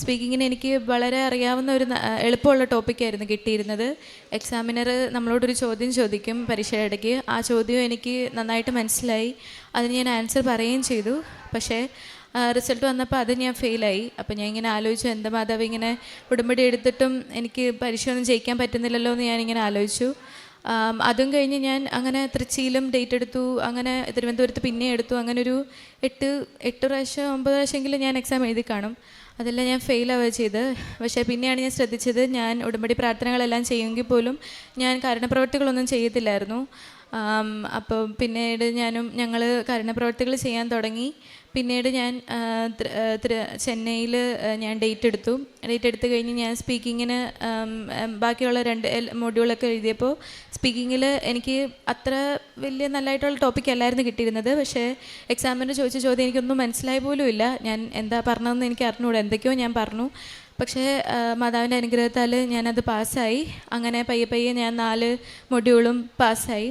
സ്പീക്കിങ്ങിന് എനിക്ക് വളരെ അറിയാവുന്ന ഒരു എളുപ്പമുള്ള ടോപ്പിക്കായിരുന്നു കിട്ടിയിരുന്നത്. എക്സാമിനർ നമ്മളോടൊരു ചോദ്യം ചോദിക്കും പരീക്ഷയുടെ ഇടയ്ക്ക്. ആ ചോദ്യം എനിക്ക് നന്നായിട്ട് മനസ്സിലായി, അതിന് ഞാൻ ആൻസർ പറയുകയും ചെയ്തു. പക്ഷേ റിസൾട്ട് വന്നപ്പോൾ അത് ഞാൻ ഫെയിലായി. അപ്പോൾ ഞാൻ ഇങ്ങനെ ആലോചിച്ചു, എന്താ മാധവ് ഇങ്ങനെ ഉടമ്പടി എടുത്തിട്ടും എനിക്ക് പരീക്ഷയൊന്നും ജയിക്കാൻ പറ്റുന്നില്ലല്ലോ എന്ന് ഞാനിങ്ങനെ ആലോചിച്ചു. അതും കഴിഞ്ഞ് ഞാൻ അങ്ങനെ തൃച്ചിയിലും ഡേറ്റ് എടുത്തു, അങ്ങനെ തിരുവനന്തപുരത്ത് പിന്നെ എടുത്തു. അങ്ങനെ ഒരു 8 പ്രാവശ്യം 9 പ്രാവശ്യമെങ്കിലും ഞാൻ എക്സാം എഴുതി കാണും. അതെല്ലാം ഞാൻ ഫെയിലാവുക ചെയ്ത്. പക്ഷേ പിന്നെയാണ് ഞാൻ ശ്രദ്ധിച്ചത്, ഞാൻ ഉടമ്പടി പ്രാർത്ഥനകളെല്ലാം ചെയ്യുമെങ്കിൽ പോലും ഞാൻ കാരുണ്യപ്രവർത്തികളൊന്നും ചെയ്യത്തില്ലായിരുന്നു. അപ്പോൾ പിന്നീട് ഞങ്ങൾ കാരുണ്യപ്രവർത്തികൾ ചെയ്യാൻ തുടങ്ങി. പിന്നീട് ഞാൻ ചെന്നൈയിൽ ഞാൻ ഡേറ്റ് എടുത്ത് കഴിഞ്ഞ് ഞാൻ സ്പീക്കിങ്ങിന് ബാക്കിയുള്ള 2 മൊഡ്യൂളൊക്കെ എഴുതിയപ്പോൾ സ്പീക്കിങ്ങിൽ എനിക്ക് അത്ര വലിയ നല്ലതായിട്ടുള്ള ടോപ്പിക് അല്ലായിരുന്നു കിട്ടിയിരുന്നത്. പക്ഷേ എക്സാമിന് ചോദിച്ച ചോദ്യം എനിക്കൊന്നും മനസ്സിലായി പോലും ഇല്ല. ഞാൻ എന്താ പറഞ്ഞതെന്ന് എനിക്ക് അറിഞ്ഞുകൂടാ, എന്തൊക്കെയോ ഞാൻ പറഞ്ഞു. പക്ഷേ മാതാവിൻ്റെ അനുഗ്രഹത്താൽ ഞാനത് പാസ്സായി. അങ്ങനെ പയ്യെ ഞാൻ 4 മൊഡ്യൂളും പാസ്സായി.